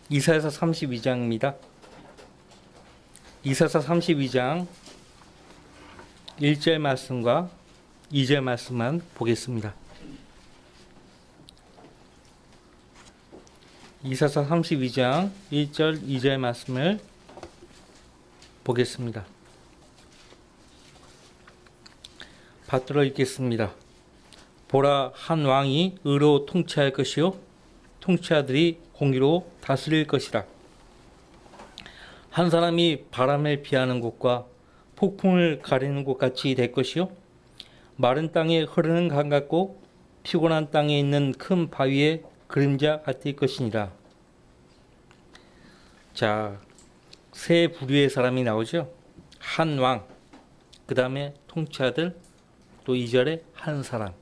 이사야서 32장입니다. 이사야서 32장 1절 말씀과 2절 말씀만 보겠습니다. 이사야서 32장 1절 2절 말씀을 보겠습니다. 받들어 읽겠습니다. 보라, 한 왕이 의로 통치할 것이요 통치자들이 공의로 다스릴 것이라. 한 사람이 바람을 피하는 곳과 폭풍을 가리는 곳 같이 될 것이요 마른 땅에 흐르는 강 같고 피곤한 땅에 있는 큰 바위의 그림자 같을 것이니라. 자, 세 부류의 사람이 나오죠. 한 왕, 그 다음에 통치자들, 또 2절에 한 사람.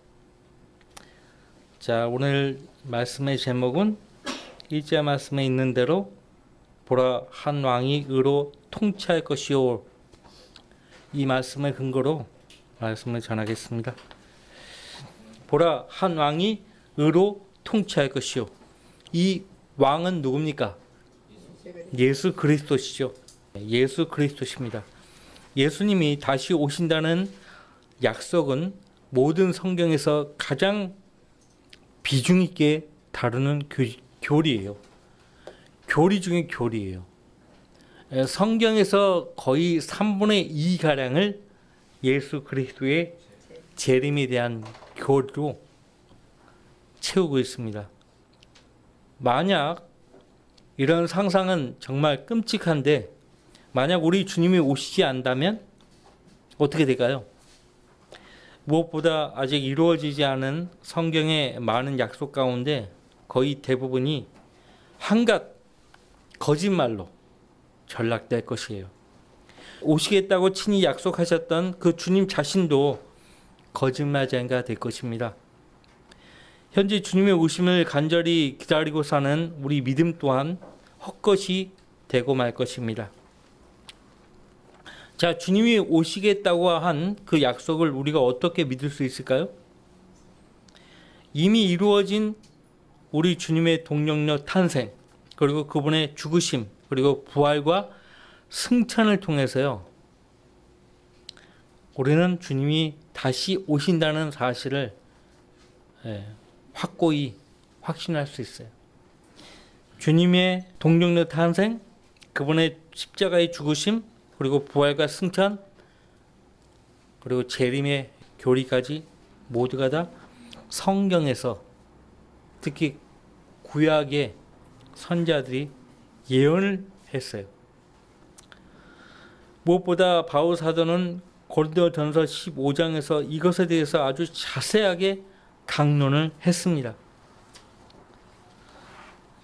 자, 오늘 말씀의 제목은 1절 말씀에 있는 대로 보라, 한 왕이 의로 통치할 것이요. 이 말씀을 근거로 말씀을 전하겠습니다. 보라, 한 왕이 의로 통치할 것이요. 이 왕은 누굽니까? 예수 그리스도시죠. 예수 그리스도십니다. 예수님이 다시 오신다는 약속은 모든 성경에서 가장 비중 있게 다루는 교리예요. 교리 중에 교리예요. 성경에서 거의 3분의 2가량을 예수 그리스도의 재림에 대한 교리로 채우고 있습니다. 만약 이런 상상은 정말 끔찍한데, 만약 우리 주님이 오시지 않다면 어떻게 될까요? 무엇보다 아직 이루어지지 않은 성경의 많은 약속 가운데 거의 대부분이 한갓 거짓말로 전락될 것이에요. 오시겠다고 친히 약속하셨던 그 주님 자신도 거짓말쟁이가 될 것입니다. 현재 주님의 오심을 간절히 기다리고 사는 우리 믿음 또한 헛것이 되고 말 것입니다. 자, 주님이 오시겠다고 한 그 약속을 우리가 어떻게 믿을 수 있을까요? 이미 이루어진 우리 주님의 동력녀 탄생, 그리고 그분의 죽으심, 그리고 부활과 승천을 통해서요, 우리는 주님이 다시 오신다는 사실을 확고히 확신할 수 있어요. 주님의 동력녀 탄생, 그분의 십자가의 죽으심, 그리고 부활과 승천, 그리고 재림의 교리까지 모두가 다 성경에서, 특히 구약의 선자들이 예언을 했어요. 무엇보다 바울 사도는 고린도전서 15장에서 이것에 대해서 아주 자세하게 강론을 했습니다.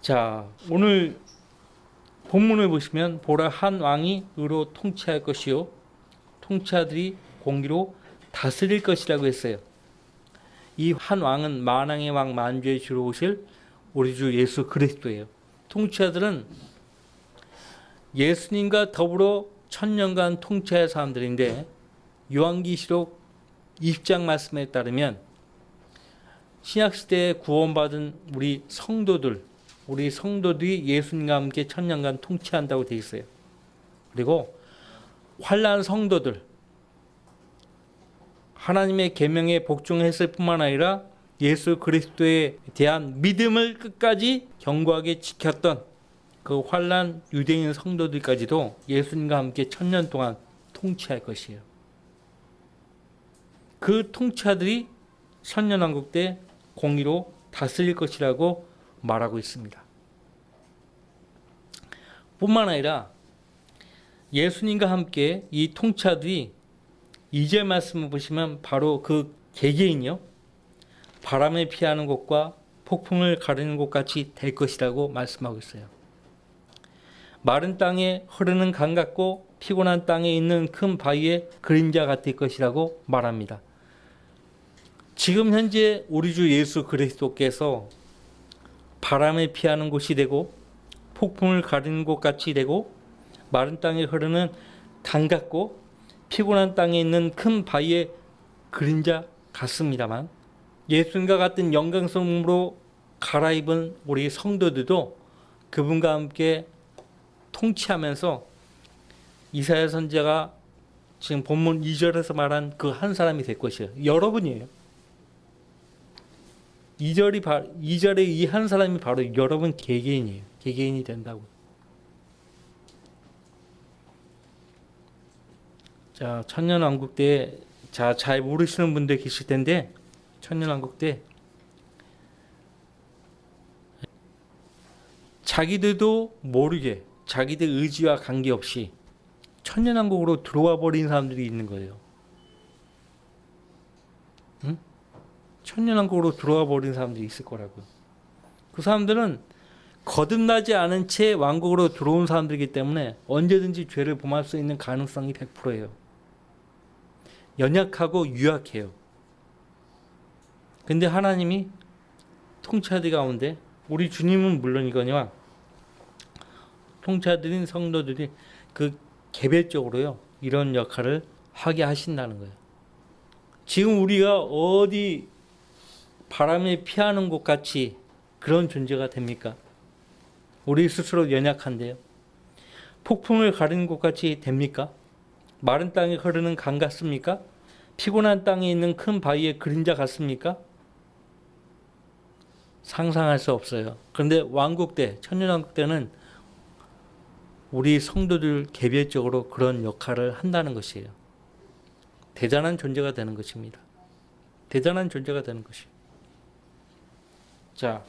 자, 오늘 본문을 보시면 보라, 한 왕이 의로 통치할 것이요 통치자들이 공의로 다스릴 것이라고 했어요. 이 한 왕은 만왕의 왕, 만주의 주로 오실 우리 주 예수 그리스도예요. 통치자들은 예수님과 더불어 1000년간 통치할 사람들인데, 요한계시록 20장 말씀에 따르면 신약시대에 구원받은 우리 성도들이 예수님과 함께 1000년간 통치한다고 되어 있어요. 그리고 환난 성도들, 하나님의 계명에 복종했을 뿐만 아니라 예수 그리스도에 대한 믿음을 끝까지 견고하게 지켰던 그 환난 유대인 성도들까지도 예수님과 함께 1000년 동안 통치할 것이에요. 그 통치자들이 천년왕국 때 공의로 다스릴 것이라고 말하고 있습니다. 뿐만 아니라 예수님과 함께 이 통치자들이 2절 말씀을 보시면 바로 그 개개인이요, 바람을 피하는 곳과 폭풍을 가르는 곳 같이 될 것이라고 말씀하고 있어요. 마른 땅에 흐르는 강 같고 피곤한 땅에 있는 큰 바위의 그림자 같을 것이라고 말합니다. 지금 현재 우리 주 예수 그리스도께서 바람을 피하는 곳이 되고 폭풍을 가르는 곳 같이 되고 마른 땅에 흐르는 강 같고 피곤한 땅에 있는 큰 바위의 그림자 같습니다만, 예수님과 같은 영광스러움으로 갈아입은 우리 성도들도 그분과 함께 통치하면서 이사야 선지자가 지금 본문 2절에서 말한 그 한 사람이 될 것이에요. 여러분이에요. 2절의 이 한 사람이 바로 여러분 개개인이에요. 개개인이 된다고. 자, 천년왕국 때, 자, 잘 모르시는 분들 계실 텐데, 천년왕국 때 자기들도 모르게 자기들 의지와 관계없이 천년왕국으로 들어와 버린 사람들이 있는 거예요. 응? 천년왕국으로 들어와 버린 사람들이 있을 거라고요. 그 사람들은 거듭나지 않은 채 왕국으로 들어온 사람들이기 때문에 언제든지 죄를 범할 수 있는 가능성이 100%예요. 연약하고 유약해요. 근데 하나님이 통치하들 가운데 우리 주님은 물론이거니와 통치하들인 성도들이 그 개별적으로요 이런 역할을 하게 하신다는 거예요. 지금 우리가 어디 바람에 피하는 곳 같이 그런 존재가 됩니까? 우리 스스로 연약한데요. 폭풍을 가리는 곳 같이 됩니까? 마른 땅에 흐르는 강 같습니까? 피곤한 땅에 있는 큰 바위의 그림자 같습니까? 상상할 수 없어요. 그런데 왕국 때, 천년왕국 때는 우리 성도들 개별적으로 그런 역할을 한다는 것이에요. 대단한 존재가 되는 것입니다. 대단한 존재가 되는 것이에요. 자,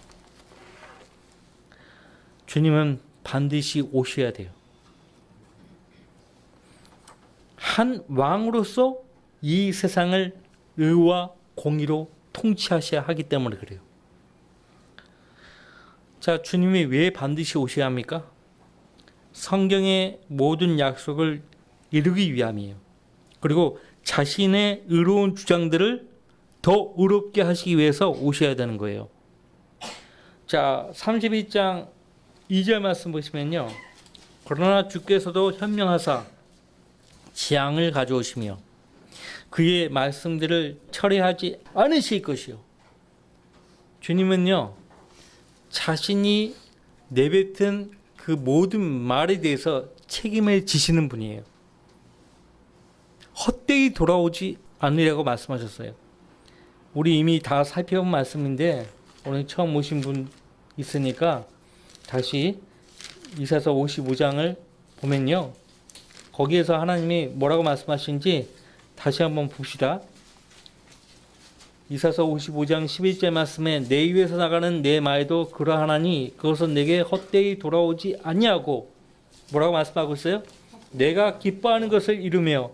주님은 반드시 오셔야 돼요. 한 왕으로서 이 세상을 의와 공의로 통치하셔야 하기 때문에 그래요. 자, 주님이 왜 반드시 오셔야 합니까? 성경의 모든 약속을 이루기 위함이에요. 그리고 자신의 의로운 주장들을 더 의롭게 하시기 위해서 오셔야 되는 거예요. 자, 32장 2절 말씀 보시면요. 그러나 주께서도 현명하사 재앙을 가져오시며 그의 말씀들을 철회하지 않으실 것이요. 주님은요, 자신이 내뱉은 그 모든 말에 대해서 책임을 지시는 분이에요. 헛되이 돌아오지 않으려고 말씀하셨어요. 우리 이미 다 살펴본 말씀인데 오늘 처음 오신 분 있으니까 다시 이사서 55장을 보면요. 거기에서 하나님이 뭐라고 말씀하신지 다시 한번 봅시다. 이사서 55장 11절 말씀에 내 입에서 나가는 내 말도 그러하나니 그것은 내게 헛되이 돌아오지 아니하고 뭐라고 말씀하고 있어요? 내가 기뻐하는 것을 이루며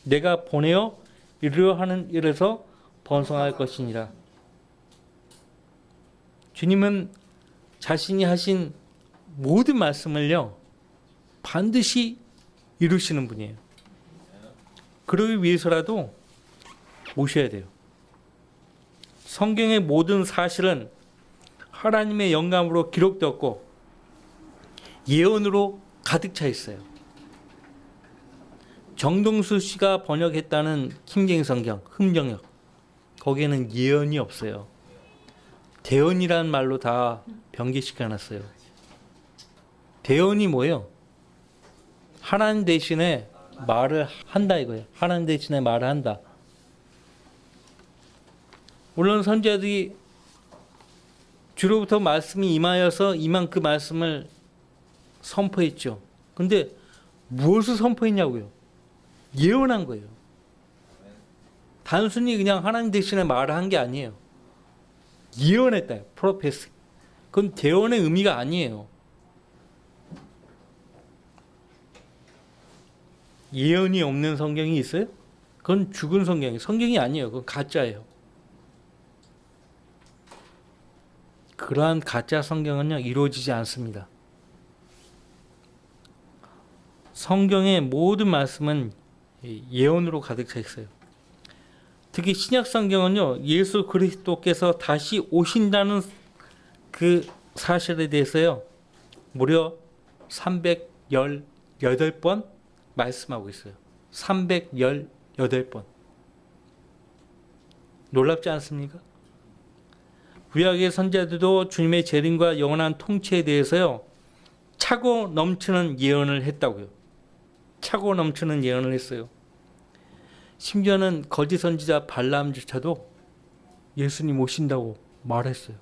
내가 보내어 이루려 하는 일에서 번성할 것이니라. 주님은 자신이 하신 모든 말씀을요 반드시 이루시는 분이에요. 그러기 위해서라도 오셔야 돼요. 성경의 모든 사실은 하나님의 영감으로 기록되었고 예언으로 가득 차 있어요. 정동수 씨가 번역했다는 킹제임스 성경 흠정역 거기에는 예언이 없어요. 대언이라는 말로 다 변개시켜놨어요. 대언이 뭐예요? 하나님 대신에 말을 한다 이거예요. 하나님 대신에 말을 한다. 물론 선지자들이 주로부터 말씀이 임하여서 임한 그 말씀을 선포했죠. 근데 무엇을 선포했냐고요? 예언한 거예요. 단순히 그냥 하나님 대신에 말을 한 게 아니에요. 예언했다. 프로페스. 그건 대언의 의미가 아니에요. 예언이 없는 성경이 있어요? 그건 죽은 성경이에요. 성경이 아니에요. 그건 가짜예요. 그러한 가짜 성경은요 이루어지지 않습니다. 성경의 모든 말씀은 예언으로 가득 차 있어요. 특히 신약 성경은요 예수 그리스도께서 다시 오신다는 그 사실에 대해서요 무려 318번 말씀하고 있어요. 318번. 놀랍지 않습니까? 구약의 선지자들도 주님의 재림과 영원한 통치에 대해서요 차고 넘치는 예언을 했다고요. 차고 넘치는 예언을 했어요. 심지어는 거짓 선지자 발람조차도 예수님 오신다고 말했어요.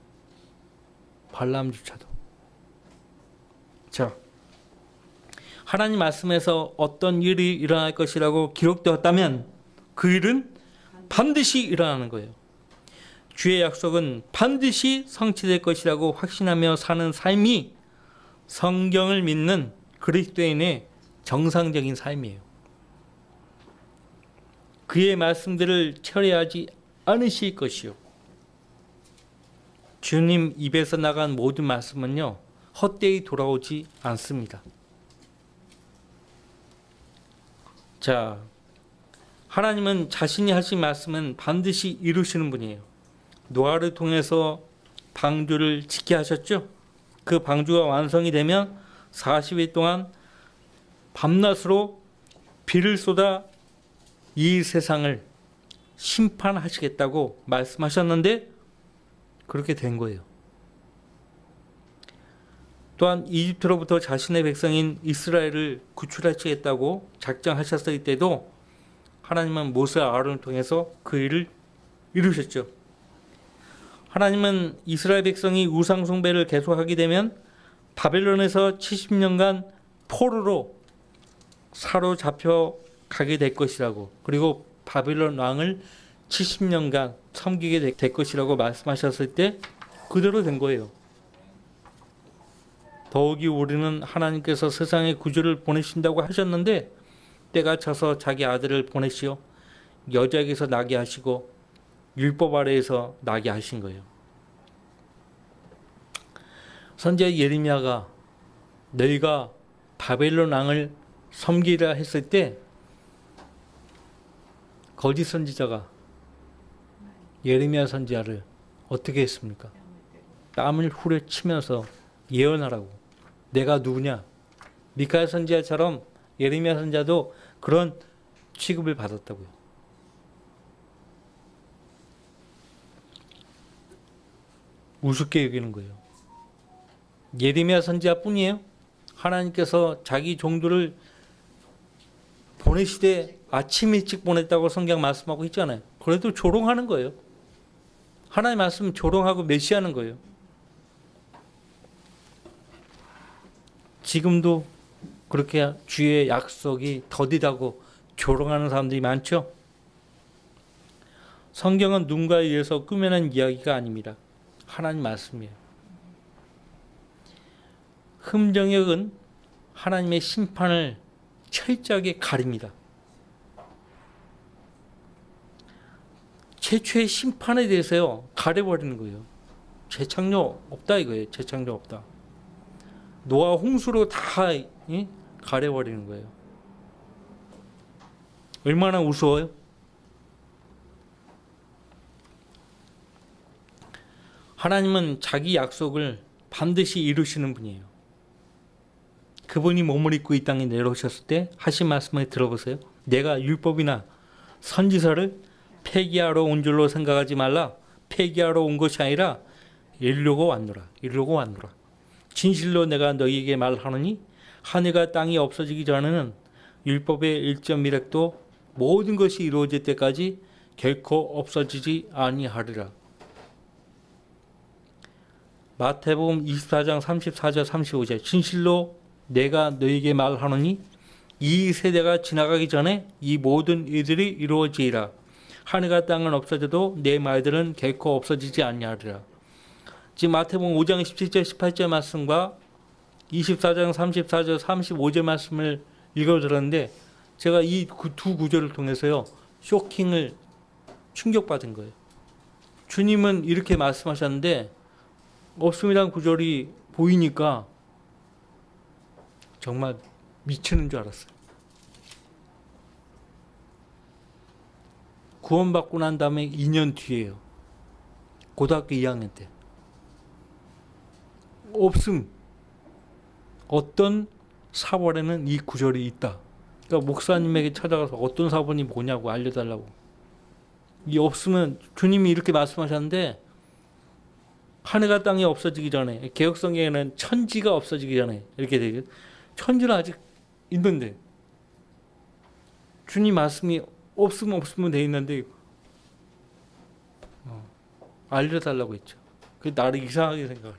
발람조차도. 자, 하나님 말씀에서 어떤 일이 일어날 것이라고 기록되었다면 그 일은 반드시 일어나는 거예요. 주의 약속은 반드시 성취될 것이라고 확신하며 사는 삶이 성경을 믿는 그리스도인의 정상적인 삶이에요. 그의 말씀들을 철회하지 않으실 것이요. 주님 입에서 나간 모든 말씀은요, 헛되이 돌아오지 않습니다. 자, 하나님은 자신이 하신 말씀은 반드시 이루시는 분이에요. 노아를 통해서 방주를 짓게 하셨죠. 그 방주가 완성이 되면 40일 동안 밤낮으로 비를 쏟아 이 세상을 심판하시겠다고 말씀하셨는데 그렇게 된 거예요. 또한 이집트로부터 자신의 백성인 이스라엘을 구출하시겠다고 작정하셨을 때도 하나님은 모세와 아론을 통해서 그 일을 이루셨죠. 하나님은 이스라엘 백성이 우상 숭배를 계속하게 되면 바벨론에서 70년간 포로로 사로잡혀 가게 될 것이라고, 그리고 바벨론 왕을 70년간 섬기게 될 것이라고 말씀하셨을 때 그대로 된 거예요. 더욱이 우리는 하나님께서 세상에 구주를 보내신다고 하셨는데 때가 차서 자기 아들을 보내시어 여자에게서 나게 하시고 율법 아래에서 나게 하신 거예요. 선지자 예레미야가 너희가 바벨론 왕을 섬기라 했을 때 거짓 선지자가 예레미야 선지자를 어떻게 했습니까? 땀을 후려치면서 예언하라고. 내가 누구냐? 미카야 선지자처럼 예레미야 선지자도 그런 취급을 받았다고요. 우습게 여기는 거예요. 예레미야 선지자뿐이에요. 하나님께서 자기 종들을 보내시되 아침 일찍 보냈다고 성경 말씀하고 있잖아요. 그래도 조롱하는 거예요. 하나님 말씀 조롱하고 멸시하는 거예요. 지금도 그렇게 주의 약속이 더디다고 조롱하는 사람들이 많죠. 성경은 누군가에 의해서 꾸며낸 이야기가 아닙니다. 하나님 말씀이에요. 흠정역은 하나님의 심판을 철저하게 가립니다. 최초의 심판에 대해서요 가려버리는 거예요. 재창조 없다 이거예요. 재창조 없다. 노아 홍수로 다 가려버리는 거예요. 얼마나 우스워요? 하나님은 자기 약속을 반드시 이루시는 분이에요. 그분이 몸을 입고 이 땅에 내려오셨을 때 하신 말씀을 들어보세요. 내가 율법이나 선지서를 폐기하러 온 줄로 생각하지 말라. 폐기하러 온 것이 아니라 이루려고 왔노라. 이루려고 왔노라. 진실로 내가 너희에게 말하노니 하늘과 땅이 없어지기 전에는 율법의 1.1획도 모든 것이 이루어질 때까지 결코 없어지지 아니하리라. 마태복음 24장 34절 35절 진실로 내가 너희에게 말하노니 이 세대가 지나가기 전에 이 모든 일들이 이루어지리라. 하늘과 땅은 없어져도 내 말들은 결코 없어지지 아니하리라. 지금 마태복음 5장 17절 18절 말씀과 24장 34절 35절 말씀을 읽어드렸는데 제가 이 두 구절을 통해서요 쇼킹을 충격받은 거예요. 주님은 이렇게 말씀하셨는데 없음이란 구절이 보이니까 정말 미치는 줄 알았어요. 구원받고 난 다음에 2년 뒤에요. 고등학교 2학년 때. 없음. 어떤 사본에는 이 구절이 있다. 그러니까 목사님에게 찾아가서 어떤 사본이 뭐냐고 알려달라고. 이 없으면 주님이 이렇게 말씀하셨는데 하늘과 땅이 없어지기 전에, 개혁성경에는 천지가 없어지기 전에 이렇게 되죠. 천지는 아직 있는데 주님 말씀이 없으면 돼 있는데 알려달라고 했죠. 그 나를 이상하게 생각해.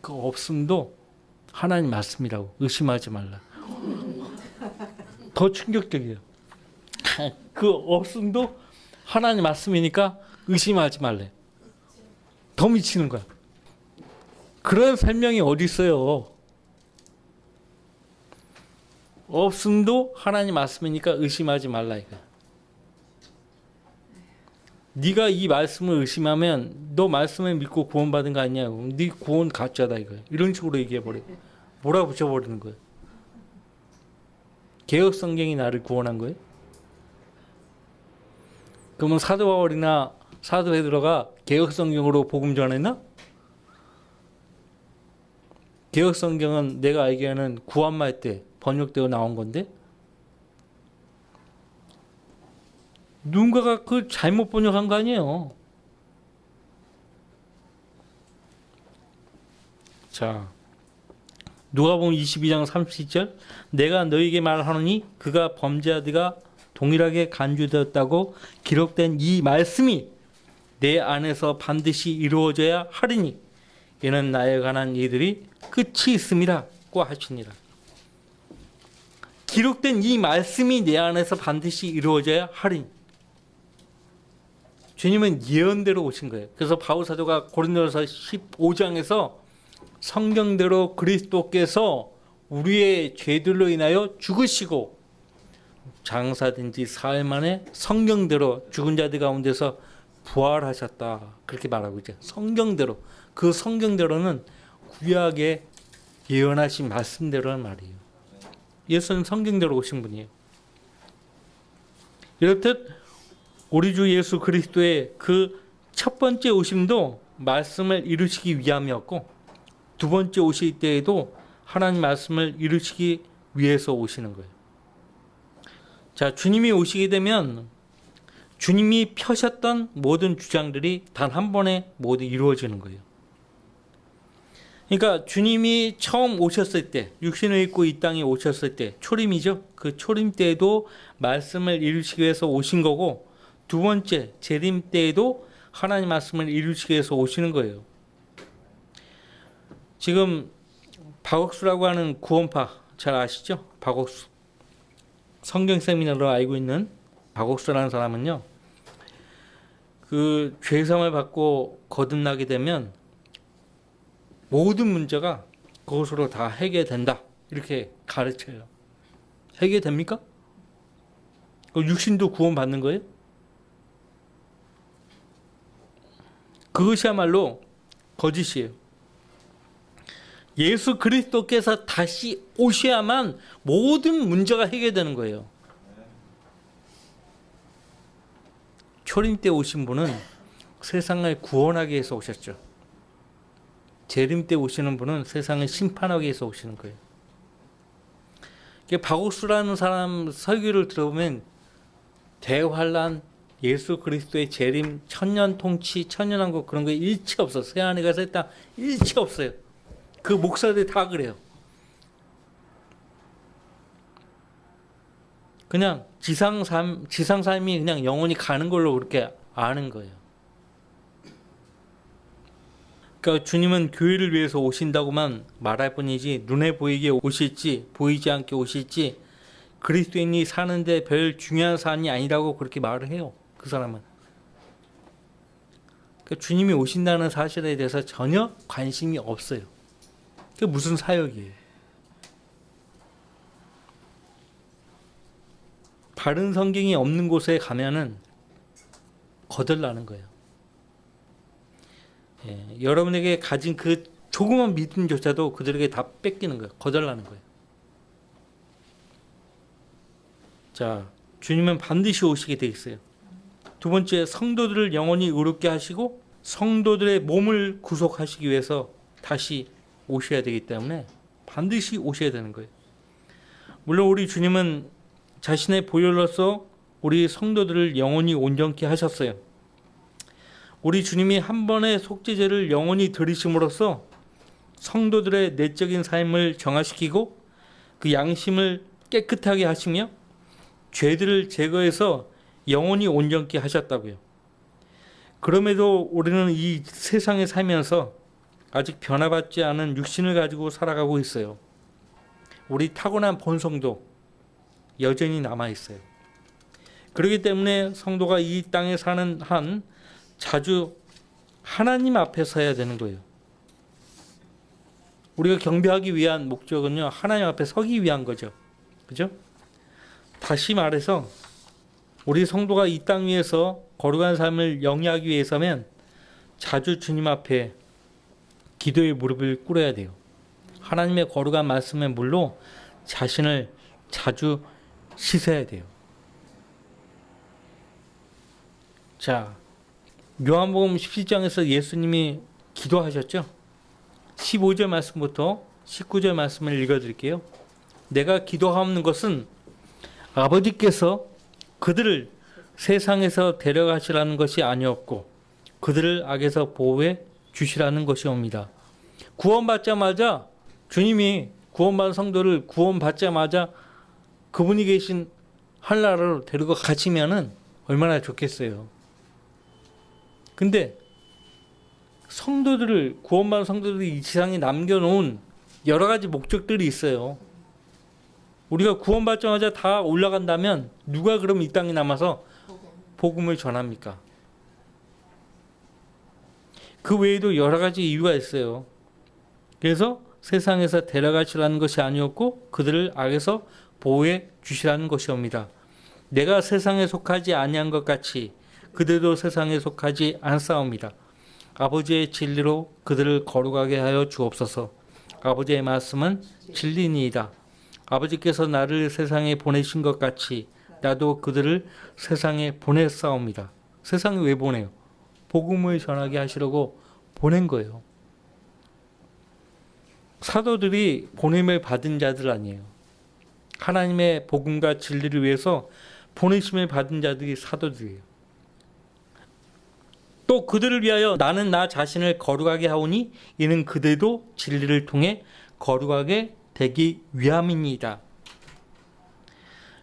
그 없음도 하나님 말씀이라고 의심하지 말라. 더 충격적이에요. 그 없음도 하나님 말씀이니까 의심하지 말래. 더 미치는 거야. 그런 설명이 어디 있어요? 없음도 하나님 말씀이니까 의심하지 말라 이거. 네가 이 말씀을 의심하면 너 말씀을 믿고 구원받은 거 아니냐고. 네 구원 가짜다 이거. 이런 식으로 얘기해버려. 몰아붙여버리는 거예요. 개혁 성경이 나를 구원한 거예요? 그러면 사도 바울이나 사도 베드로가 개혁 성경으로 복음 전했나? 개혁 성경은 내가 알기에는 구한말 때 번역되어 나온 건데 누군가가 그 잘못 번역한 거 아니에요. 자, 누가복음 22장 37절 내가 너에게 말하노니 그가 범죄하다가 동일하게 간주되었다고 기록된 이 말씀이 내 안에서 반드시 이루어져야 하리니 이는 나에 관한 이들이 끝이 있음이라고 하시니라. 기록된 이 말씀이 내 안에서 반드시 이루어져야 하리니. 주님은 예언대로 오신 거예요. 그래서 바울 사도가 고린도서 15장에서 성경대로 그리스도께서 우리의 죄들로 인하여 죽으시고 장사된 지 사흘 만에 성경대로 죽은 자들 가운데서 부활하셨다. 그렇게 말하고 있죠. 성경대로. 그 성경대로는 구약에 예언하신 말씀대로는 말이에요. 예수는 성경대로 오신 분이에요. 이렇듯 우리 주 예수 그리스도의 그 첫 번째 오심도 말씀을 이루시기 위함이었고 두 번째 오실 때에도 하나님 말씀을 이루시기 위해서 오시는 거예요. 자, 주님이 오시게 되면 주님이 펴셨던 모든 주장들이 단 한 번에 모두 이루어지는 거예요. 그러니까 주님이 처음 오셨을 때, 육신을 입고 이 땅에 오셨을 때, 초림이죠. 그 초림 때에도 말씀을 이루시기 위해서 오신 거고 두 번째 재림 때에도 하나님 말씀을 이루시기 위해서 오시는 거예요. 지금 박옥수라고 하는 구원파 잘 아시죠? 박옥수. 성경 세미나로 알고 있는 박옥수라는 사람은요. 그 죄성을 받고 거듭나게 되면 모든 문제가 그것으로 다 해결된다. 이렇게 가르쳐요. 해결됩니까? 육신도 구원받는 거예요? 그것이야말로 거짓이에요. 예수 그리스도께서 다시 오셔야만 모든 문제가 해결되는 거예요. 초림 때 오신 분은 세상을 구원하기 위해서 오셨죠. 재림 때 오시는 분은 세상을 심판하기 위해서 오시는 거예요. 박옥수라는 사람 설교를 들어보면 대환란, 예수 그리스도의 재림, 천년 통치, 천년왕국 그런 거 일치 없어. 새하늘 가서 했다 일치 없어요. 그 목사들 다 그래요. 그냥 지상 삶이 그냥 영원히 가는 걸로 그렇게 아는 거예요. 그러니까 주님은 교회를 위해서 오신다고만 말할 뿐이지 눈에 보이게 오실지 보이지 않게 오실지 그리스도인이 사는데 별 중요한 사안이 아니라고 그렇게 말을 해요. 그 사람은. 그러니까 주님이 오신다는 사실에 대해서 전혀 관심이 없어요. 그게 무슨 사역이에요? 바른 성경이 없는 곳에 가면은 거덜나는 거예요. 예, 여러분에게 가진 그 조그만 믿음조차도 그들에게 다 뺏기는 거예요. 거덜나는 거예요. 자, 주님은 반드시 오시게 돼 있어요. 두 번째, 성도들을 영원히 의롭게 하시고 성도들의 몸을 구속하시기 위해서 다시 오셔야 되기 때문에 반드시 오셔야 되는 거예요. 물론 우리 주님은 자신의 보혈로서 우리 성도들을 영원히 온전케 하셨어요. 우리 주님이 한 번의 속죄제를 영원히 들이심으로써 성도들의 내적인 삶을 정화시키고 그 양심을 깨끗하게 하시며 죄들을 제거해서 영원히 온전케 하셨다고요. 그럼에도 우리는 이 세상에 살면서 아직 변화받지 않은 육신을 가지고 살아가고 있어요. 우리 타고난 본성도 여전히 남아있어요. 그렇기 때문에 성도가 이 땅에 사는 한 자주 하나님 앞에 서야 되는 거예요. 우리가 경배하기 위한 목적은요, 하나님 앞에 서기 위한 거죠. 그죠? 다시 말해서 우리 성도가 이 땅 위에서 거룩한 삶을 영위하기 위해서면 자주 주님 앞에 기도의 무릎을 꿇어야 돼요. 하나님의 거룩한 말씀의 물로 자신을 자주 씻어야 돼요. 자, 요한복음 17장에서 예수님이 기도하셨죠? 15절 말씀부터 19절 말씀을 읽어드릴게요. 내가 기도하옵는 것은 아버지께서 그들을 세상에서 데려가시라는 것이 아니었고 그들을 악에서 보호해 주시라는 것이옵니다. 구원받자마자 주님이 구원받은 성도를 구원받자마자 그분이 계신 한나라로 데리고 가시면은 얼마나 좋겠어요. 근데 성도들을 구원받은 성도들이 이 세상에 남겨놓은 여러 가지 목적들이 있어요. 우리가 구원받자마자 다 올라간다면 누가 그럼 이 땅에 남아서 복음을 전합니까? 그 외에도 여러 가지 이유가 있어요. 그래서 세상에서 데려가시라는 것이 아니었고 그들을 악에서 보호해 주시라는 것이옵니다. 내가 세상에 속하지 아니한 것 같이 그들도 세상에 속하지 않사옵니다. 아버지의 진리로 그들을 거룩하게 하여 주옵소서. 아버지의 말씀은 진리니이다. 아버지께서 나를 세상에 보내신 것 같이 나도 그들을 세상에 보냈사옵니다. 세상에 왜 보내요? 복음을 전하게 하시려고 보낸 거예요. 사도들이 보냄을 받은 자들 아니에요. 하나님의 복음과 진리를 위해서 보내심을 받은 자들이 사도들이에요. 또 그들을 위하여 나는 나 자신을 거룩하게 하오니 이는 그들도 진리를 통해 거룩하게 되기 위함입니다.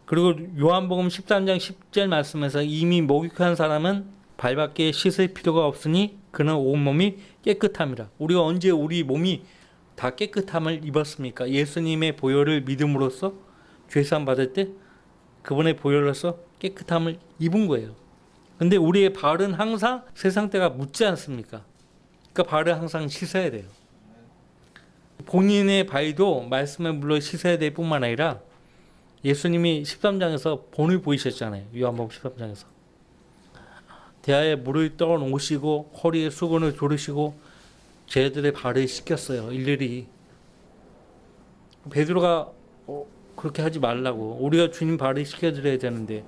그리고 요한복음 13장 10절 말씀에서 이미 목욕한 사람은 발밖에 씻을 필요가 없으니 그는 온몸이 깨끗함이라. 우리가 언제 우리 몸이 다 깨끗함을 입었습니까? 예수님의 보혈을 믿음으로써 죄사함 받을 때 그분의 보혈로서 깨끗함을 입은 거예요. 근데 우리의 발은 항상 세상 때가 묻지 않습니까? 그러니까 발을 항상 씻어야 돼요. 본인의 발도 말씀의 물로 씻어야 될 뿐만 아니라 예수님이 13장에서 본을 보이셨잖아요. 요한복음 13장에서. 대야에 물을 떠 놓으시고 허리에 수건을 두르시고 쟤들의 발을 씻겼어요. 일일이. 베드로가 그렇게 하지 말라고. 우리가 주님 발을 씻겨드려야 되는데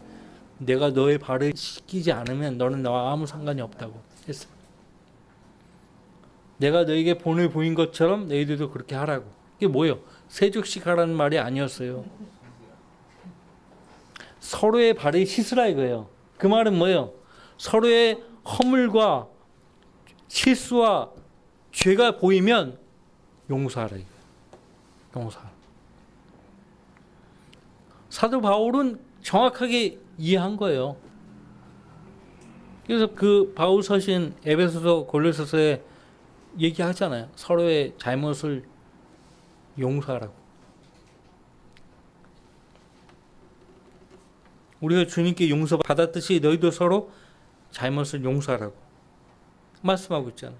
내가 너의 발을 씻기지 않으면 너는 나와 아무 상관이 없다고 했어요. 내가 너에게 본을 보인 것처럼 너희들도 그렇게 하라고. 이게 뭐예요? 세족식 하라는 말이 아니었어요. 서로의 발을 씻으라 이거예요. 그 말은 뭐예요? 서로의 허물과 실수와 죄가 보이면 용서하라 이거예요. 용서하라. 사도 바울은 정확하게 이해한 거예요. 그래서 그 바울 서신 에베소서 골로새서에 얘기하잖아요. 서로의 잘못을 용서하라고. 우리가 주님께 용서 받았듯이 너희도 서로 잘못을 용서하라고 말씀하고 있잖아요.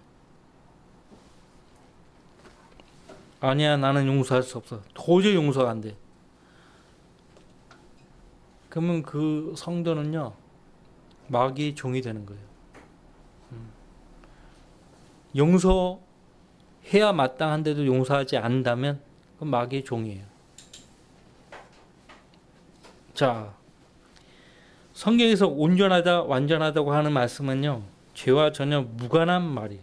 아니야, 나는 용서할 수 없어. 도저히 용서가 안 돼. 그러면 그 성도는요, 마귀의 종이 되는 거예요. 용서해야 마땅한데도 용서하지 않는다면 그건 마귀의 종이에요. 자, 성경에서 온전하다, 완전하다고 하는 말씀은요, 죄와 전혀 무관한 말이에요.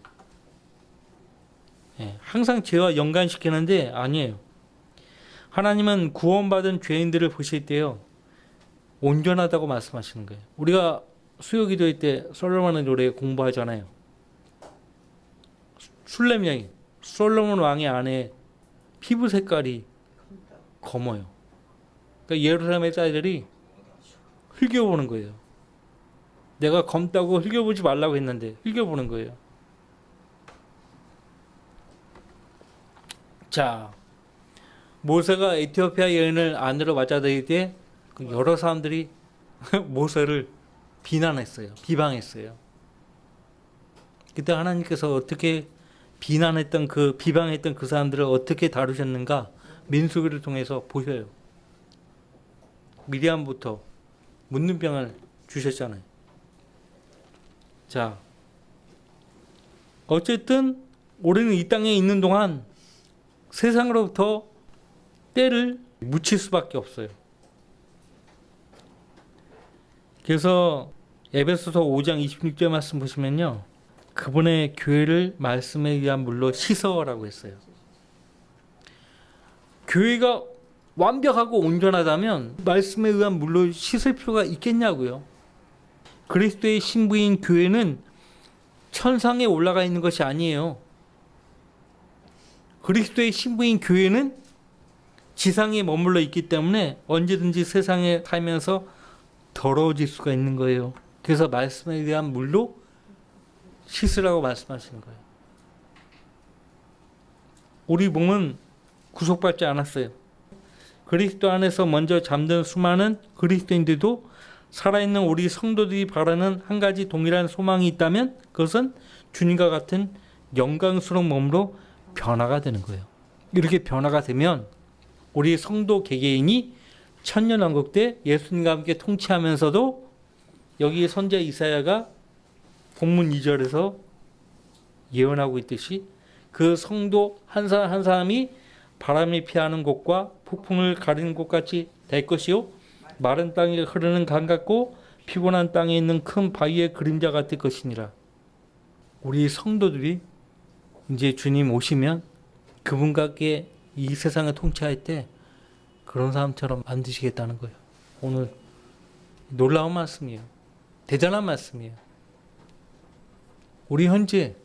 항상 죄와 연관시키는데 아니에요. 하나님은 구원받은 죄인들을 보실 때요, 온전하다고 말씀하시는 거예요. 우리가 수요 기도회 때 솔로몬의 노래 공부하잖아요. 술렘 솔로몬 왕의 아내 피부 색깔이 검어요. 그러니까 예루살렘의 딸들이 흘겨보는 거예요. 내가 검다고 흘겨보지 말라고 했는데 흘겨보는 거예요. 자, 모세가 에티오피아 여인을 아내로 맞아들일 때 여러 사람들이 모세를 비난했어요. 비방했어요. 그때 하나님께서 어떻게 비난했던 비방했던 그 사람들을 어떻게 다루셨는가 민수기를 통해서 보셔요. 미리암부터 문둥병을 주셨잖아요. 자, 어쨌든 우리는 이 땅에 있는 동안 세상으로부터 때를 묻힐 수밖에 없어요. 그래서 에베소서 5장 26절 말씀 보시면요. 그분의 교회를 말씀에 의한 물로 씻어라고 했어요. 교회가 완벽하고 온전하다면 말씀에 의한 물로 씻을 필요가 있겠냐고요. 그리스도의 신부인 교회는 천상에 올라가 있는 것이 아니에요. 그리스도의 신부인 교회는 지상에 머물러 있기 때문에 언제든지 세상에 살면서 더러워질 수가 있는 거예요. 그래서 말씀에 의한 물로 씻으라고 말씀하시는 거예요. 우리 몸은 구속받지 않았어요. 그리스도 안에서 먼저 잠든 수많은 그리스도인들도 살아있는 우리 성도들이 바라는 한 가지 동일한 소망이 있다면 그것은 주님과 같은 영광스러운 몸으로 변화가 되는 거예요. 이렇게 변화가 되면 우리 성도 개개인이 천년왕국 때 예수님과 함께 통치하면서도 여기 선지자 이사야가 본문 2절에서 예언하고 있듯이 그 성도 한 사람 한 사람이 바람이 피하는 곳과 폭풍을 가리는 곳 같이 될 것이요 마른 땅에 흐르는 강 같고 피곤한 땅에 있는 큰 바위의 그림자 같을 것이니라. 우리 성도들이 이제 주님 오시면 그분과 함께 이 세상을 통치할 때 그런 사람처럼 만드시겠다는 거예요. 오늘 놀라운 말씀이에요. 대단한 말씀이에요. 우리 현재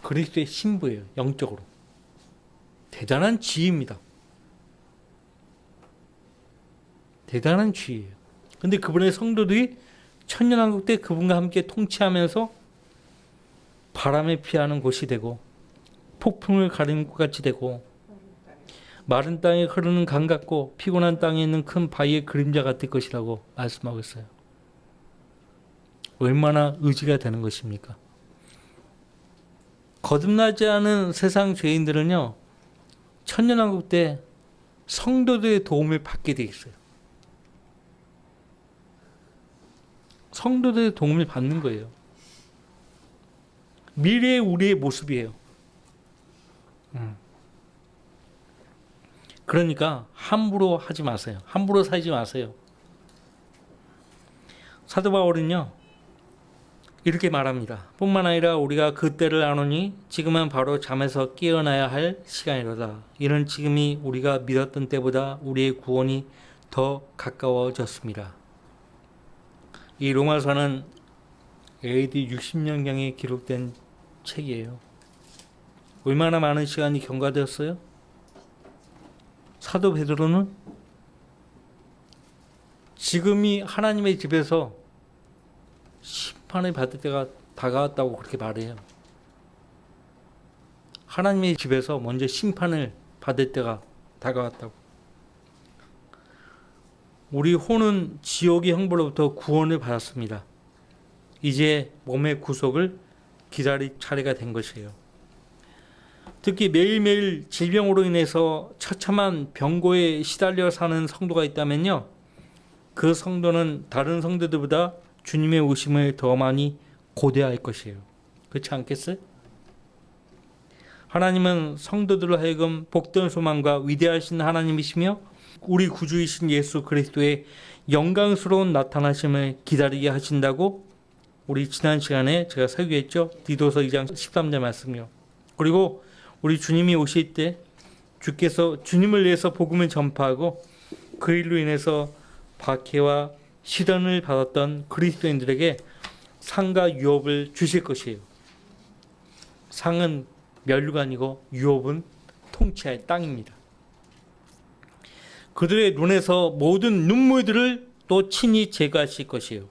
그리스도의 신부예요. 영적으로. 대단한 지위입니다. 대단한 지위예요. 근데 그분의 성도들이 천년왕국 때 그분과 함께 통치하면서 바람에 피하는 곳이 되고 폭풍을 가리는 곳 같이 되고 마른 땅에 흐르는 강 같고 피곤한 땅에 있는 큰 바위의 그림자 같을 것이라고 말씀하고 있어요. 얼마나 의지가 되는 것입니까? 거듭나지 않은 세상 죄인들은요, 천년왕국 때 성도들의 도움을 받게 돼 있어요. 성도들의 도움을 받는 거예요. 미래의 우리의 모습이에요. 그러니까 함부로 하지 마세요. 함부로 살지 마세요. 사도 바울은요, 이렇게 말합니다. 뿐만 아니라 우리가 그때를 아노니 지금은 바로 잠에서 깨어나야 할 시간이로다. 이는 지금이 우리가 믿었던 때보다 우리의 구원이 더 가까워졌습니다. 이 로마서는 AD 60년경에 기록된 책이에요. 얼마나 많은 시간이 경과되었어요? 사도 베드로는 지금이 하나님의 집에서 심판을 받을 때가 다가왔다고 그렇게 말해요. 하나님의 집에서 먼저 심판을 받을 때가 다가왔다고. 우리 혼은 지옥의 형벌로부터 구원을 받았습니다. 이제 몸의 구속을 기다릴 차례가 된 것이에요. 특히 매일매일 질병으로 인해서 처참한 병고에 시달려 사는 성도가 있다면요, 그 성도는 다른 성도들보다 주님의 오심을 더 많이 고대할 것이에요. 그렇지 않겠어요? 하나님은 성도들로 하여금 복된 소망과 위대하신 하나님이시며 우리 구주이신 예수 그리스도의 영광스러운 나타나심을 기다리게 하신다고 우리 지난 시간에 제가 설교했죠. 디도서 2장 13절 말씀이요. 그리고 우리 주님이 오실 때 주께서 주님을 위해서 복음을 전파하고 그 일로 인해서 박해와 시련을 받았던 그리스도인들에게 상과 유업을 주실 것이에요. 상은 멸류관이고 유업은 통치할 땅입니다. 그들의 눈에서 모든 눈물들을 또 친히 제거하실 것이에요.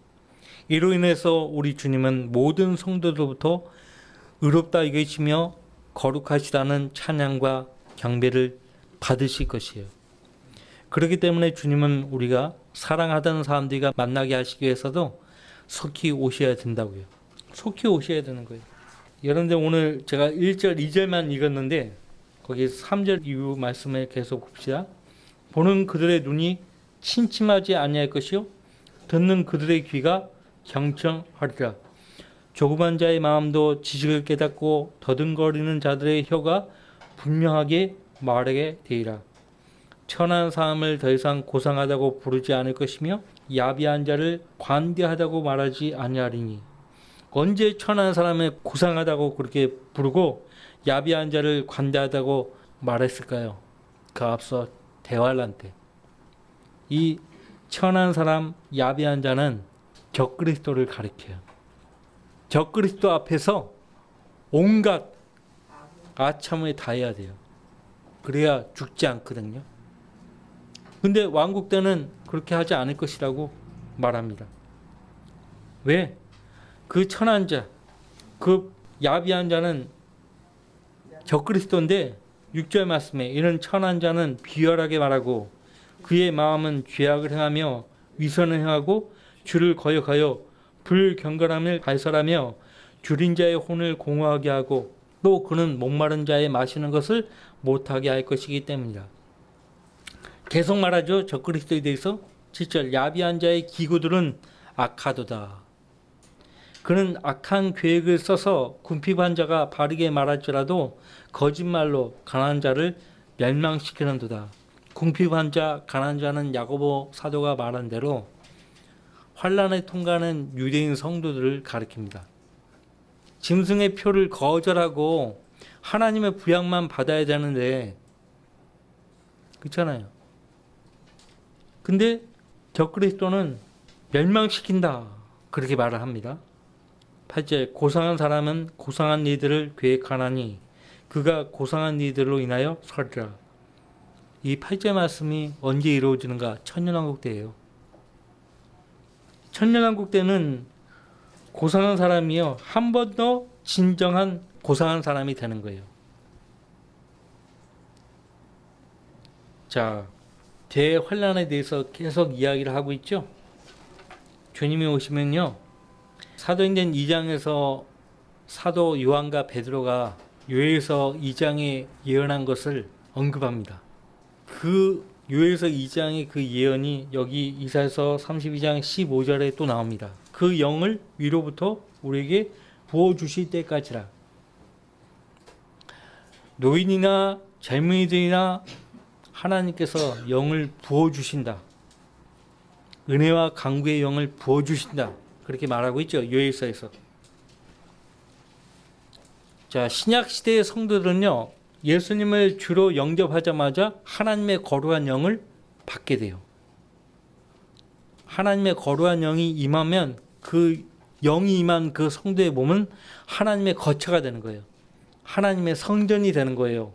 이로 인해서 우리 주님은 모든 성도들로부터 의롭다 여기시며 거룩하시다는 찬양과 경배를 받으실 것이에요. 그렇기 때문에 주님은 우리가 사랑하던 사람들과 만나게 하시기 위해서도 속히 오셔야 된다고요. 속히 오셔야 되는 거예요. 여러분들 오늘 제가 1절, 2절만 읽었는데 거기 3절 이후 말씀을 계속 봅시다. 보는 그들의 눈이 침침하지 아니할 것이요 듣는 그들의 귀가 경청하리라. 조그만 자의 마음도 지식을 깨닫고 더듬거리는 자들의 혀가 분명하게 말하게 되리라. 천한 사람을 더 이상 고상하다고 부르지 않을 것이며 야비한 자를 관대하다고 말하지 아니하리니. 언제 천한 사람을 고상하다고 그렇게 부르고 야비한 자를 관대하다고 말했을까요? 그 앞서 대환란 때. 이 천한 사람, 야비한 자는 적그리스도를 가리켜요. 적그리스도 앞에서 온갖 아첨을 다해야 돼요. 그래야 죽지 않거든요. 근데 왕국 때는 그렇게 하지 않을 것이라고 말합니다. 왜? 그 천한 자, 그 야비한 자는 적그리스도인데 6절 말씀에 이런 천한 자는 비열하게 말하고 그의 마음은 죄악을 행하며 위선을 행하고 주를 거역하여 불경건함을 발설하며 줄인 자의 혼을 공허하게 하고 또 그는 목마른 자의 마시는 것을 못하게 할 것이기 때문이다. 계속 말하죠. 적그리스도에 대해서 7절 야비한 자의 기구들은 악하도다. 그는 악한 계획을 써서 궁핍한 자가 바르게 말할지라도 거짓말로 가난한 자를 멸망시키는도다. 궁핍한 자, 가난한 자는 야고보 사도가 말한 대로 환난을 통과하는 유대인 성도들을 가리킵니다. 짐승의 표를 거절하고 하나님의 부양만 받아야 되는데 그렇잖아요. 근데 적그리스도는 멸망시킨다 그렇게 말을 합니다. 8절 고상한 사람은 고상한 일들을 계획하나니 그가 고상한 일들로 인하여 서리라. 이 8절 말씀이 언제 이루어지는가? 천년왕국 때예요. 천년왕국 때는 고상한 사람이요 한 번 더 진정한 고상한 사람이 되는 거예요. 자, 대환란에 대해서 계속 이야기를 하고 있죠. 주님이 오시면요 사도행전 2장에서 사도 요한과 베드로가 요엘서 2장에 예언한 것을 언급합니다. 그 요엘서 2장의 그 예언이 여기 이사야서 32장 15절에 또 나옵니다. 그 영을 위로부터 우리에게 부어주실 때까지라. 노인이나 젊은이들이나 하나님께서 영을 부어주신다. 은혜와 강구의 영을 부어주신다. 그렇게 말하고 있죠. 요엘서에서. 자, 신약시대의 성도들은요. 예수님을 주로 영접하자마자 하나님의 거룩한 영을 받게 돼요. 하나님의 거룩한 영이 임하면 그 영이 임한 그 성도의 몸은 하나님의 거처가 되는 거예요. 하나님의 성전이 되는 거예요.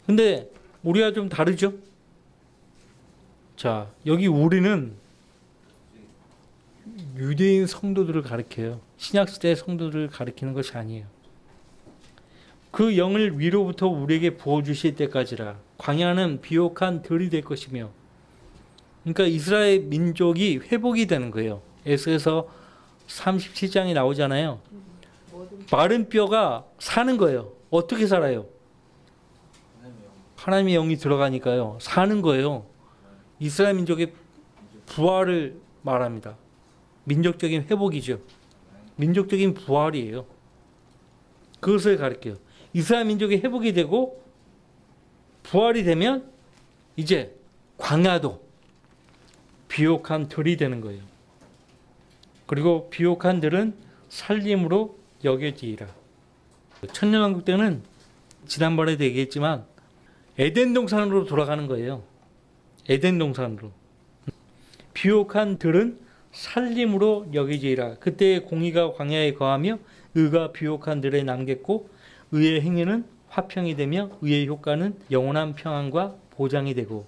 근데 우리가 좀 다르죠? 자, 여기 우리는 유대인 성도들을 가리켜요. 신약시대의 성도들을 가리키는 것이 아니에요. 그 영을 위로부터 우리에게 부어주실 때까지라. 광야는 비옥한 들이 될 것이며 그러니까 이스라엘 민족이 회복이 되는 거예요. 에스겔서 37장이 나오잖아요. 마른 뼈가 사는 거예요. 어떻게 살아요? 하나님의 영이 들어가니까요. 사는 거예요. 이스라엘 민족의 부활을 말합니다. 민족적인 회복이죠. 민족적인 부활이에요. 그것을 가르쳐요. 이스라엘 민족이 회복이 되고 부활이 되면 이제 광야도 비옥한 들이 되는 거예요. 그리고 비옥한 들은 살림으로 여겨지리라. 천년왕국 때는 지난번에도 얘기했지만 에덴 동산으로 돌아가는 거예요. 에덴 동산으로. 비옥한 들은 살림으로 여기지라. 그때 공의가 광야에 거하며 의가 비옥한 들에 남겼고 의의 행위는 화평이 되며 의의 효과는 영원한 평안과 보장이 되고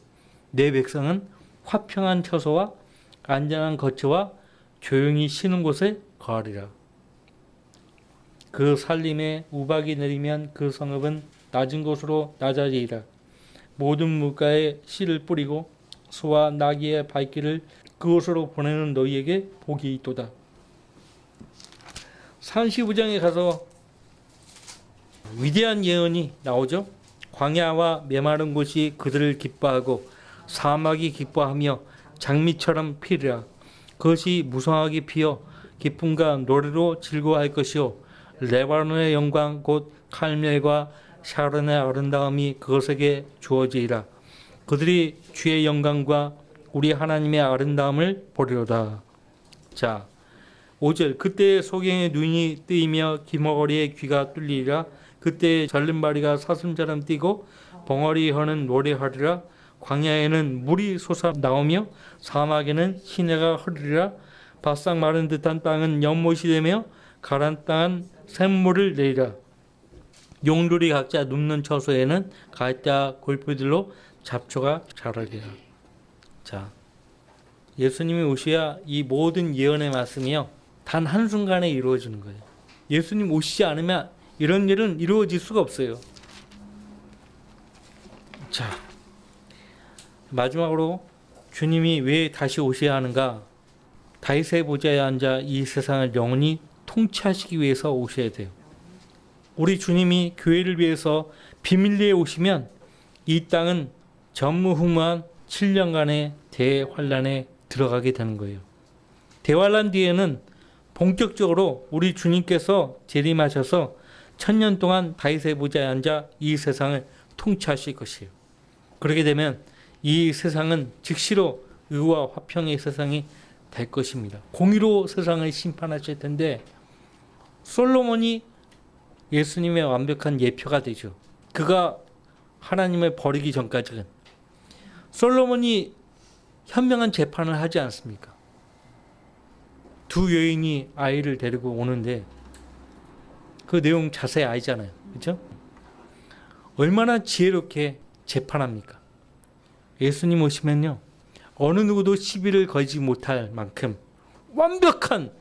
내 백성은 화평한 처소와 안전한 거처와 조용히 쉬는 곳에 거하리라. 그 살림에 우박이 내리면 그 성읍은 낮은 곳으로 낮아지리라. 모든 물가에 씨를 뿌리고 소와 나귀의 발길을 그곳으로 보내는 너희에게 복이 있도다. 35장에 가서 위대한 예언이 나오죠. 광야와 메마른 곳이 그들을 기뻐하고 사막이 기뻐하며 장미처럼 피리라. 그것이 무성하게 피어 기쁨과 노래로 즐거워할 것이요 레바논의 영광 곧 칼멜과 샤론의 아름다움이 그것에게 주어지리라. 그들이 주의 영광과 우리 하나님의 아름다움을 보리로다. 자, 5절 그때 소경의 눈이 뜨이며 기머거리의 귀가 뚫리리라. 그때 절름발이가 사슴처럼 뛰고 벙어리 혀는 노래하리라. 광야에는 물이 솟아나오며 사막에는 시내가 흐르리라. 바싹 마른 듯한 땅은 연못이 되며 가란 땅은 샘물을 내리라. 용들이 각자 눕는 처소에는 갈대 골프들로 잡초가 자라리라. 자, 예수님이 오셔야 이 모든 예언의 말씀이요 단 한순간에 이루어지는 거예요. 예수님 오시지 않으면 이런 일은 이루어질 수가 없어요. 자, 마지막으로 주님이 왜 다시 오셔야 하는가? 다윗의 보좌에 앉아 이 세상을 영원히 통치하시기 위해서 오셔야 돼요. 우리 주님이 교회를 위해서 비밀리에 오시면 이 땅은 전무후무한 7년간의 대환란에 들어가게 되는 거예요. 대환란 뒤에는 본격적으로 우리 주님께서 재림하셔서 1000년 동안 다윗의 보좌에 앉아 이 세상을 통치하실 것이에요. 그렇게 되면 이 세상은 즉시로 의와 화평의 세상이 될 것입니다. 공의로 세상을 심판하실 텐데 솔로몬이 예수님의 완벽한 예표가 되죠. 그가 하나님을 버리기 전까지는 솔로몬이 현명한 재판을 하지 않습니까? 두 여인이 아이를 데리고 오는데 그 내용 자세히 알잖아요. 그렇죠? 얼마나 지혜롭게 재판합니까? 예수님 오시면요 어느 누구도 시비를 걸지 못할 만큼 완벽한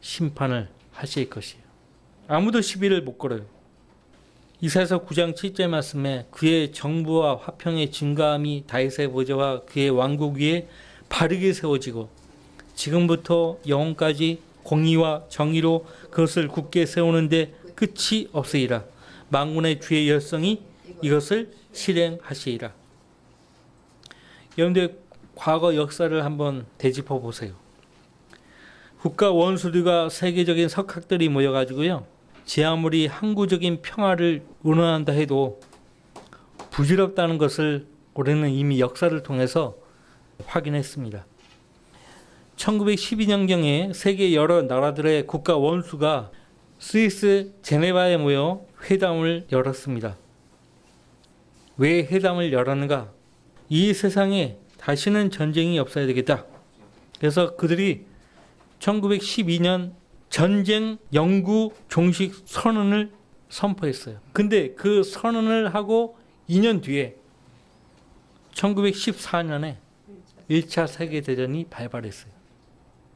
심판을 하실 것이에요. 아무도 시비를 못 걸어요. 이사야서 9장 7절 말씀에 그의 정부와 화평의 증가함이 다윗의 보좌와 그의 왕국 위에 바르게 세워지고 지금부터 영원까지 공의와 정의로 그것을 굳게 세우는데 끝이 없으리라. 만군의 주의 열성이 이것을 실행하시리라. 여러분들 과거 역사를 한번 되짚어 보세요. 국가 원수들과 세계적인 석학들이 모여가지고요. 제 아무리 항구적인 평화를 의논한다 해도 부질없다는 것을 우리는 이미 역사를 통해서 확인했습니다. 1912년경에 세계 여러 나라들의 국가 원수가 스위스 제네바에 모여 회담을 열었습니다. 왜 회담을 열었는가? 이 세상에 다시는 전쟁이 없어야 되겠다. 그래서 그들이 1912년 전쟁 영구 종식 선언을 선포했어요. 근데 그 선언을 하고 2년 뒤에 1914년에 1차 세계대전이 발발했어요.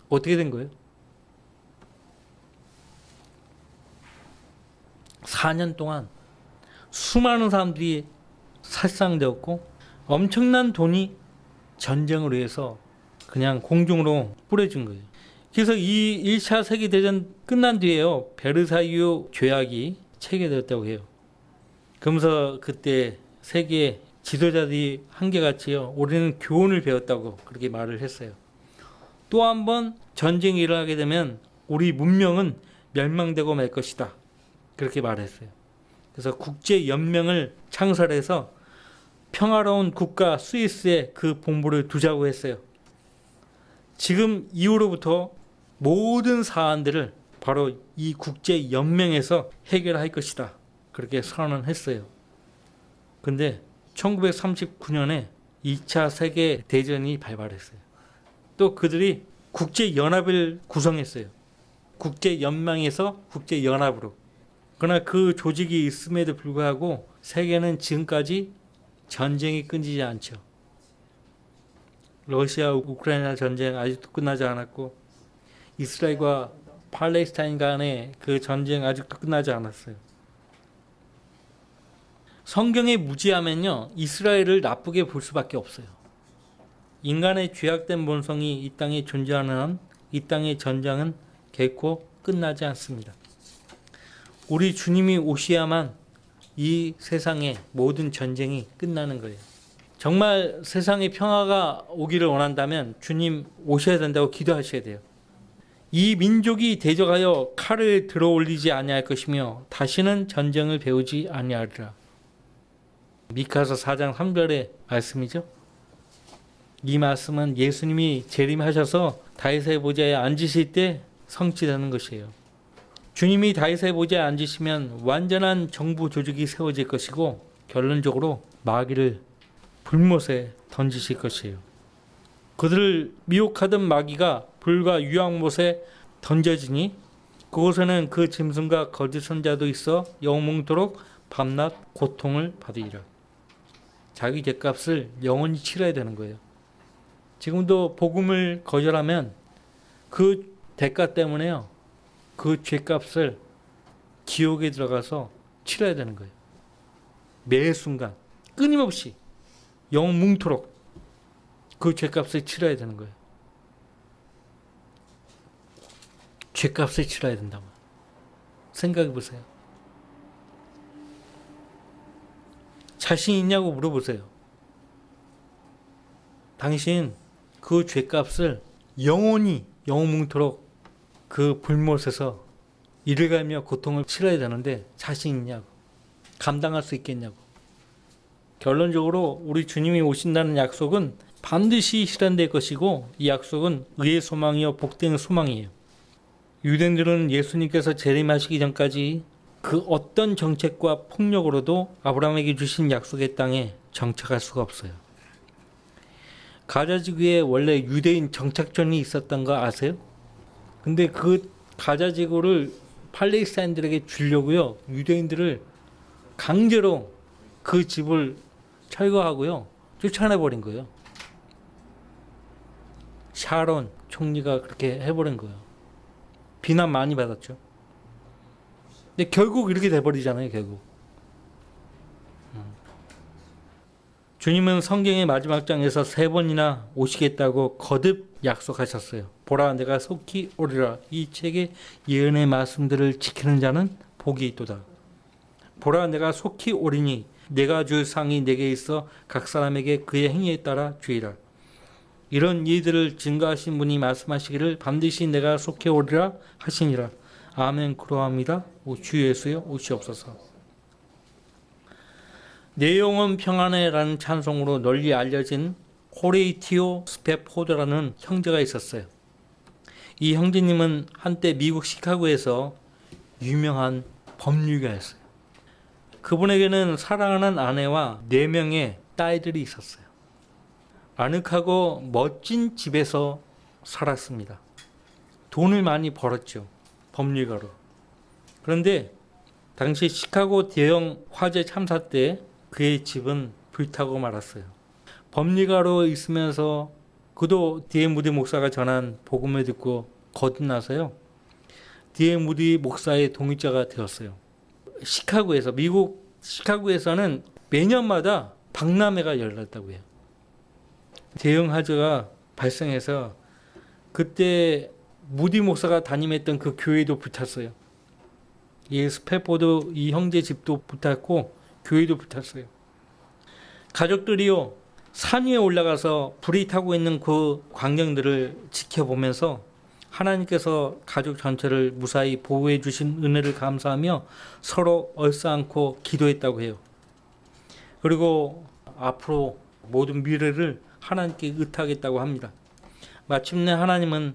어떻게 된 거예요? 4년 동안 수많은 사람들이 살상되었고 엄청난 돈이 전쟁을 위해서 그냥 공중으로 뿌려진 거예요. 그래서 이 1차 세계대전 끝난 뒤에요. 베르사유 조약이 체결되었다고 해요. 그러면서 그때 세계 지도자들이 한결같이요. 우리는 교훈을 배웠다고 그렇게 말을 했어요. 또 한 번 전쟁이 일어나게 되면 우리 문명은 멸망되고 말 것이다. 그렇게 말했어요. 그래서 국제연맹을 창설해서 평화로운 국가 스위스에 그 본부를 두자고 했어요. 지금 이후로부터 모든 사안들을 바로 이 국제연맹에서 해결할 것이다. 그렇게 선언했어요. 근데 1939년에 2차 세계대전이 발발했어요. 또 그들이 국제연합을 구성했어요. 국제연맹에서 국제연합으로. 그러나 그 조직이 있음에도 불구하고 세계는 지금까지 전쟁이 끊이지 않죠. 러시아 우크라이나 전쟁 아직도 끝나지 않았고, 이스라엘과 팔레스타인 간의 그 전쟁 아직도 끝나지 않았어요. 성경에 무지하면요, 이스라엘을 나쁘게 볼 수밖에 없어요. 인간의 죄악된 본성이 이 땅에 존재하는 한 이 땅의 전쟁은 결코 끝나지 않습니다. 우리 주님이 오셔야만 이 세상의 모든 전쟁이 끝나는 거예요. 정말 세상에 평화가 오기를 원한다면 주님 오셔야 된다고 기도하셔야 돼요. 이 민족이 대적하여 칼을 들어 올리지 아니할 것이며 다시는 전쟁을 배우지 아니하리라. 미카서 4장 3절의 말씀이죠. 이 말씀은 예수님이 재림하셔서 다윗의 보좌에 앉으실 때 성취되는 것이에요. 주님이 다윗의 보좌에 앉으시면 완전한 정부 조직이 세워질 것이고 결론적으로 마귀를 불못에 던지실 것이에요. 그들을 미혹하던 마귀가 불과 유황못에 던져지니 그곳에는 그 짐승과 거짓 선자도 있어 영원토록 밤낮 고통을 받으리라. 자기 죗값을 영원히 치러야 되는 거예요. 지금도 복음을 거절하면 그 대가 때문에요, 그 죄값을 지옥에 들어가서 치러야 되는 거예요. 매 순간 끊임없이 영웅토록 그 죄값을 치러야 되는 거예요. 죄값을 치러야 된다고 생각해 보세요. 자신 있냐고 물어보세요. 당신 그 죄값을 영원히 영웅토록 그 불못에서 이를 갈며 고통을 치러야 되는데 자신 있냐고, 감당할 수 있겠냐고. 결론적으로 우리 주님이 오신다는 약속은 반드시 실현될 것이고 이 약속은 의의 소망이요 복된 소망이에요. 유대인들은 예수님께서 재림하시기 전까지 그 어떤 정책과 폭력으로도 아브라함에게 주신 약속의 땅에 정착할 수가 없어요. 가자지구에 원래 유대인 정착촌이 있었던 거 아세요? 근데 그 가자지구를 팔레스타인들에게 주려고요, 유대인들을 강제로 그 집을 철거하고요, 쫓아내버린 거예요. 샤론 총리가 그렇게 해버린 거예요. 비난 많이 받았죠. 근데 결국 이렇게 돼버리잖아요, 결국. 주님은 성경의 마지막 장에서 3번이나 오시겠다고 거듭 약속하셨어요. 보라, 내가 속히 오리라. 이 책의 예언의 말씀들을 지키는 자는 복이 있도다. 보라, 내가 속히 오리니 내가 줄 상이 내게 있어 각 사람에게 그의 행위에 따라 주이라. 이런 일들을 증거하신 분이 말씀하시기를 반드시 내가 속히 오리라 하시니라. 아멘. 그러합니다. 주 예수여 오시옵소서. 내 영혼 평안해라는 찬송으로 널리 알려진 호레이티오 스페포드라는 형제가 있었어요. 이 형제님은 한때 미국 시카고에서 유명한 법률가였어요. 그분에게는 사랑하는 아내와 4명의 딸들이 있었어요. 아늑하고 멋진 집에서 살았습니다. 돈을 많이 벌었죠, 법률가로. 그런데 당시 시카고 대형 화재 참사 때 그의 집은 불타고 말았어요. 법리가로 있으면서 그도 D.L. 무디 목사가 전한 복음을 듣고 거듭나서요, D.L. 무디 목사의 동의자가 되었어요. 시카고에서, 미국 시카고에서는 매년마다 박람회가 열렸다고 해요. 대형 화재가 발생해서 그때 무디 목사가 담임했던 그 교회도 불탔어요. 이 스페포드 이 형제 집도 불탔고 교회도 불탔어요. 가족들이요, 산 위에 올라가서 불이 타고 있는 그 광경들을 지켜보면서 하나님께서 가족 전체를 무사히 보호해 주신 은혜를 감사하며 서로 얼싸안고 기도했다고 해요. 그리고 앞으로 모든 미래를 하나님께 의탁하겠다고 합니다. 마침내 하나님은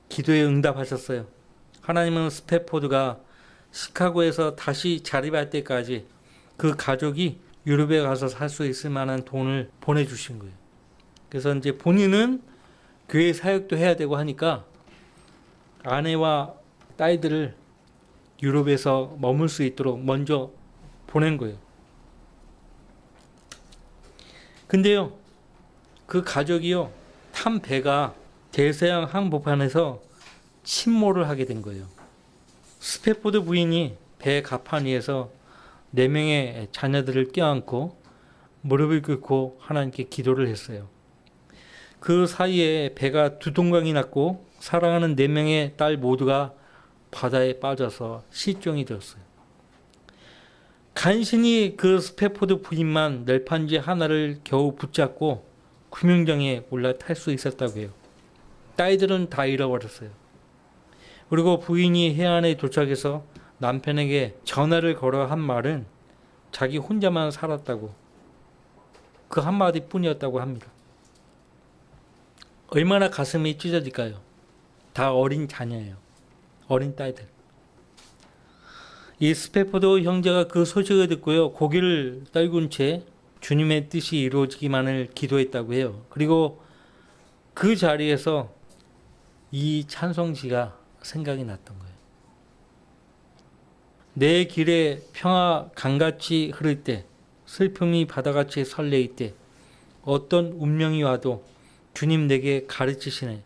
기도에 응답하셨어요. 하나님은 스페포드가 시카고에서 다시 자립할 때까지 그 가족이 유럽에 가서 살 수 있을 만한 돈을 보내주신 거예요. 그래서 이제 본인은 교회 사역도 해야 되고 하니까 아내와 딸들을 유럽에서 머물 수 있도록 먼저 보낸 거예요. 근데요, 그 가족이요, 탄 배가 대서양 항복판에서 침몰을 하게 된 거예요. 스패포드 부인이 배 갑판 위에서 4명의 자녀들을 껴안고 무릎을 꿇고 하나님께 기도를 했어요. 그 사이에 배가 두 동강이 났고 사랑하는 4명의 딸 모두가 바다에 빠져서 실종이 되었어요. 간신히 그 스패포드 부인만 널판지 하나를 겨우 붙잡고 구명정에 올라탈 수 있었다고 해요. 딸들은 다 잃어버렸어요. 그리고 부인이 해안에 도착해서 남편에게 전화를 걸어 한 말은 자기 혼자만 살았다고, 그 한마디 뿐이었다고 합니다. 얼마나 가슴이 찢어질까요? 다 어린 자녀예요. 어린 딸들. 이 스패포드 형제가 그 소식을 듣고요, 고개를 떨군 채 주님의 뜻이 이루어지기만을 기도했다고 해요. 그리고 그 자리에서 이 찬송시가 생각이 났던 거예요. 내 길에 평화 강같이 흐를 때, 슬픔이 바다같이 설레일 때, 어떤 운명이 와도 주님 내게 가르치시네.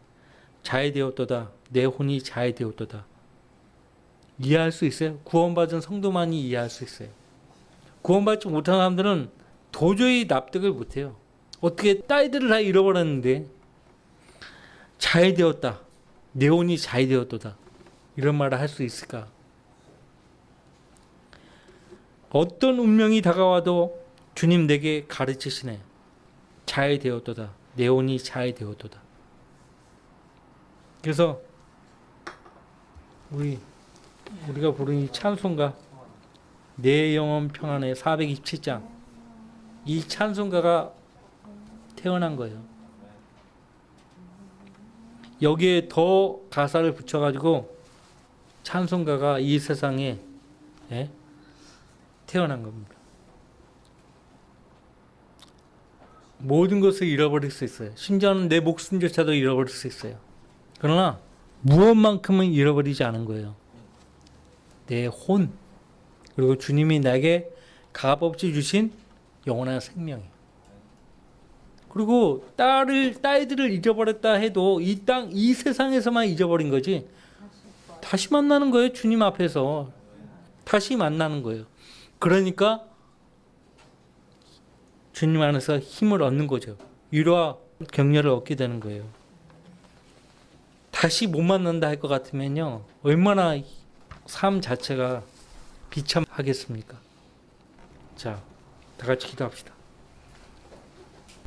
자유되었도다. 내 혼이 자유되었도다. 이해할 수 있어요? 구원받은 성도만이 이해할 수 있어요. 구원받지 못한 사람들은 도저히 납득을 못해요. 어떻게 딸들을 다 잃어버렸는데 자유되었다. 내 혼이 자유되었도다. 이런 말을 할 수 있을까? 어떤 운명이 다가와도 주님 내게 가르치시네. 자유되었도다. 내 혼이 자유되었도다. 그래서 우리가 부르는 이 찬송가, 내 영혼 평안에 427장, 이 찬송가가 태어난 거예요. 여기에 더 가사를 붙여가지고 찬송가가 이 세상에 태어난 겁니다. 모든 것을 잃어버릴 수 있어요. 심지어는 내 목숨조차도 잃어버릴 수 있어요. 그러나 무엇만큼은 잃어버리지 않은 거예요. 내 혼, 그리고 주님이 나에게 값없이 주신 영원한 생명이에요. 그리고 딸들을 잊어버렸다 해도 이 세상에서만 잊어버린 거지, 다시 만나는 거예요. 주님 앞에서 다시 만나는 거예요. 그러니까 주님 안에서 힘을 얻는 거죠. 위로와 격려를 얻게 되는 거예요. 다시 못 만난다 할 것 같으면요, 얼마나 삶 자체가 비참하겠습니까? 자, 다 같이 기도합시다.